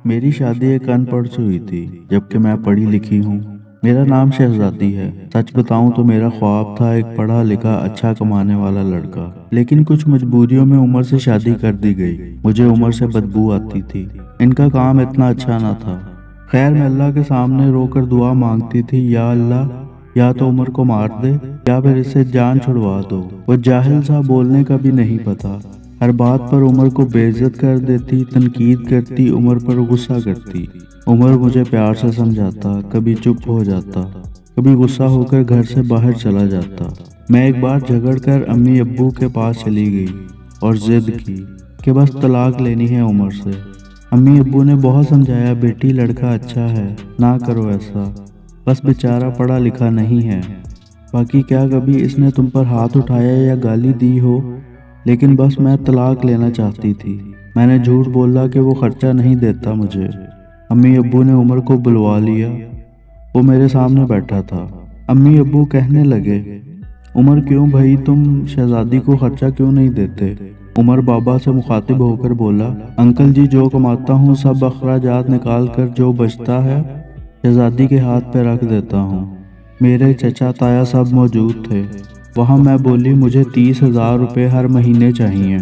میری شادی ایک ان پڑھ سے ہوئی تھی، جبکہ میں پڑھی لکھی ہوں۔ میرا نام شہزادی ہے۔ سچ بتاؤں تو میرا خواب تھا ایک پڑھا لکھا اچھا کمانے والا لڑکا، لیکن کچھ مجبوریوں میں عمر سے شادی کر دی گئی۔ مجھے عمر سے بدبو آتی تھی، ان کا کام اتنا اچھا نہ تھا۔ خیر میں اللہ کے سامنے رو کر دعا مانگتی تھی، یا اللہ یا تو عمر کو مار دے یا پھر اس سے جان چھڑوا دو۔ وہ جاہل سا، بولنے کا بھی نہیں پتا، ہر بات پر عمر کو بے عزت کر دیتی، تنقید کرتی، عمر پر غصہ کرتی۔ عمر مجھے پیار سے سمجھاتا، کبھی چپ ہو جاتا، کبھی غصہ ہو کر گھر سے باہر چلا جاتا۔ میں ایک بار جھگڑ کر امی ابو کے پاس چلی گئی اور ضد کی کہ بس طلاق لینی ہے عمر سے۔ امی ابو نے بہت سمجھایا، بیٹی لڑکا اچھا ہے، نہ کرو ایسا، بس بیچارہ پڑھا لکھا نہیں ہے۔ باقی کیا کبھی اس نے تم پر ہاتھ اٹھایا یا گالی دی ہو؟ لیکن بس میں طلاق لینا چاہتی تھی۔ میں نے جھوٹ بولا کہ وہ خرچہ نہیں دیتا مجھے۔ امی ابو نے عمر کو بلوا لیا، وہ میرے سامنے بیٹھا تھا۔ امی ابو کہنے لگے، عمر کیوں بھائی تم شہزادی کو خرچہ کیوں نہیں دیتے؟ عمر بابا سے مخاطب ہو کر بولا، انکل جی جو کماتا ہوں سب اخراجات نکال کر جو بچتا ہے شہزادی کے ہاتھ پہ رکھ دیتا ہوں۔ میرے چچا تایا سب موجود تھے وہاں۔ میں بولی، مجھے 30,000 روپے ہر مہینے چاہیے،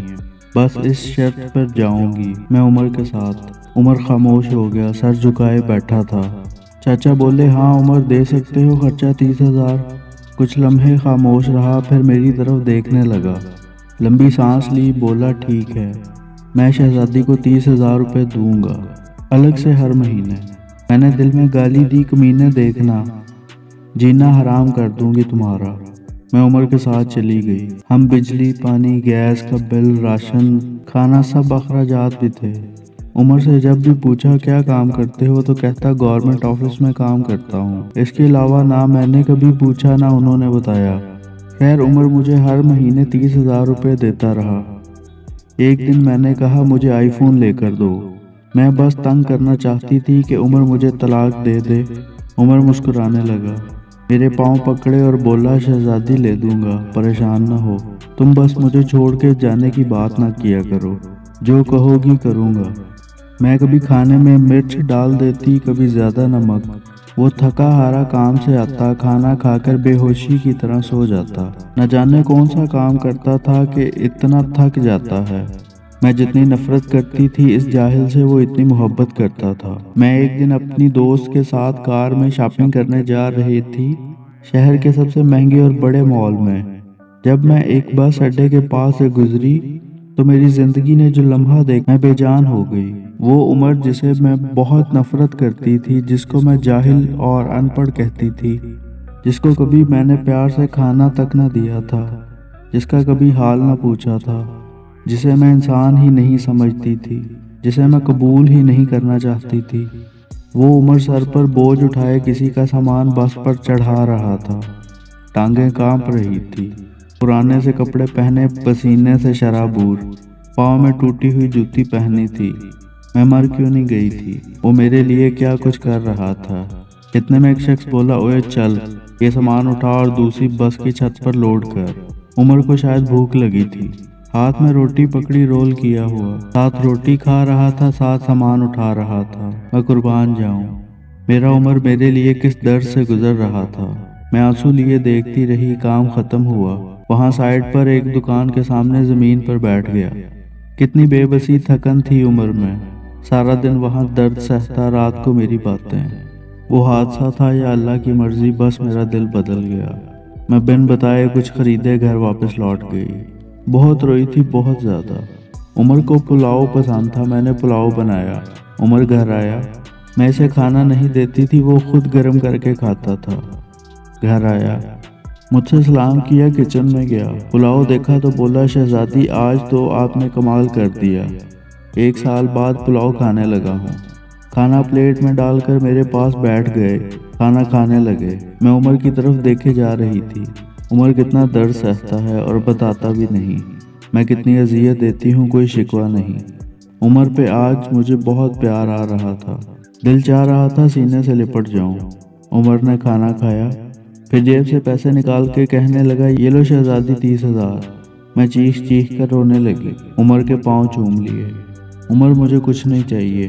بس اس شرط پر جاؤں گی میں عمر کے ساتھ۔ عمر خاموش ہو گیا، سر جھکائے بیٹھا تھا۔ چاچا بولے، ہاں عمر دے سکتے ہو خرچہ 30,000۔ کچھ لمحے خاموش رہا، پھر میری طرف دیکھنے لگا، لمبی سانس لی، بولا، ٹھیک ہے میں شہزادی کو 30,000 روپے دوں گا، الگ سے ہر مہینے۔ میں نے دل میں گالی دی، کمینے دیکھنا، جینا حرام کر دوں گی تمہارا۔ میں عمر کے ساتھ چلی گئی۔ ہم بجلی، پانی، گیس کا بل، راشن، کھانا، سب اخراجات بھی تھے۔ عمر سے جب بھی پوچھا کیا کام کرتے ہو تو کہتا گورنمنٹ آفس میں کام کرتا ہوں۔ اس کے علاوہ نہ میں نے کبھی پوچھا نہ انہوں نے بتایا۔ خیر عمر مجھے ہر مہینے 30,000 روپے دیتا رہا۔ ایک دن میں نے کہا مجھے آئی فون لے کر دو۔ میں بس تنگ کرنا چاہتی تھی کہ عمر مجھے طلاق دے دے۔ عمر مسکرانے لگا، میرے پاؤں پکڑے اور بولا، شہزادی لے دوں گا، پریشان نہ ہو، تم بس مجھے چھوڑ کے جانے کی بات نہ کیا کرو، جو کہو گی کروں گا۔ میں کبھی کھانے میں مرچ ڈال دیتی، کبھی زیادہ نمک۔ وہ تھکا ہارا کام سے آتا، کھانا کھا کر بے ہوشی کی طرح سو جاتا۔ نہ جانے کون سا کام کرتا تھا کہ اتنا تھک جاتا ہے۔ میں جتنی نفرت کرتی تھی اس جاہل سے، وہ اتنی محبت کرتا تھا۔ میں ایک دن اپنی دوست کے ساتھ کار میں شاپنگ کرنے جا رہی تھی، شہر کے سب سے مہنگے اور بڑے مال میں۔ جب میں ایک بس اڈے کے پاس سے گزری تو میری زندگی نے جو لمحہ دیکھا، میں بے جان ہو گئی۔ وہ عمر جسے میں بہت نفرت کرتی تھی، جس کو میں جاہل اور ان پڑھ کہتی تھی، جس کو کبھی میں نے پیار سے کھانا تک نہ دیا تھا، جس کا کبھی حال نہ پوچھا تھا، جسے میں انسان ہی نہیں سمجھتی تھی، جسے میں قبول ہی نہیں کرنا چاہتی تھی، وہ عمر سر پر بوجھ اٹھائے کسی کا سامان بس پر چڑھا رہا تھا۔ ٹانگیں کانپ رہی تھی، پرانے سے کپڑے پہنے، پسینے سے شرابور، پاؤں میں ٹوٹی ہوئی جوتی پہنی تھی۔ میں مر کیوں نہیں گئی تھی؟ وہ میرے لیے کیا کچھ کر رہا تھا۔ اتنے میں ایک شخص بولا، اوے چل یہ سامان اٹھا اور دوسری بس کی چھت پر لوڈ کر۔ عمر کو شاید بھوک لگی تھی، ہاتھ میں روٹی پکڑی، رول کیا ہوا، ساتھ روٹی کھا رہا تھا، ساتھ سامان اٹھا رہا تھا۔ میں قربان جاؤں، میرا عمر میرے لیے کس درد سے گزر رہا تھا۔ میں آنسو لیے دیکھتی رہی، کام ختم ہوا۔ وہاں سائڈ پر ایک دکان کے سامنے زمین پر بیٹھ گیا۔ کتنی بے بسی تھکن تھی عمر میں، سارا دن وہاں درد سہتا، رات کو میری باتیں۔ وہ حادثہ تھا یا اللہ کی مرضی، بس میرا دل بدل گیا۔ میں بن بتائے کچھ خریدے گھر واپس لوٹ گئی۔ بہت روئی تھی، بہت زیادہ۔ عمر کو پلاؤ پسند تھا، میں نے پلاؤ بنایا۔ عمر گھر آیا، میں اسے کھانا نہیں دیتی تھی، وہ خود گرم کر کے کھاتا تھا۔ گھر آیا، مجھ سے سلام کیا، کچن میں گیا، پلاؤ دیکھا تو بولا، شہزادی آج تو آپ نے کمال کر دیا، 1 سال بعد پلاؤ کھانے لگا ہوں۔ کھانا پلیٹ میں ڈال کر میرے پاس بیٹھ گئے، کھانا کھانے لگے۔ میں عمر کی طرف دیکھے جا رہی تھی۔ عمر کتنا درد سہتا ہے اور بتاتا بھی نہیں، میں کتنی اذیت دیتی ہوں، کوئی شکوہ نہیں۔ عمر پہ آج مجھے بہت پیار آ رہا تھا، دل چاہ رہا تھا سینے سے لپٹ جاؤں۔ عمر نے کھانا کھایا، پھر جیب سے پیسے نکال کے کہنے لگا، یہ لو شہزادی 30,000۔ میں چیخ چیخ کر رونے لگی، عمر کے پاؤں چوم لیے۔ عمر مجھے کچھ نہیں چاہیے،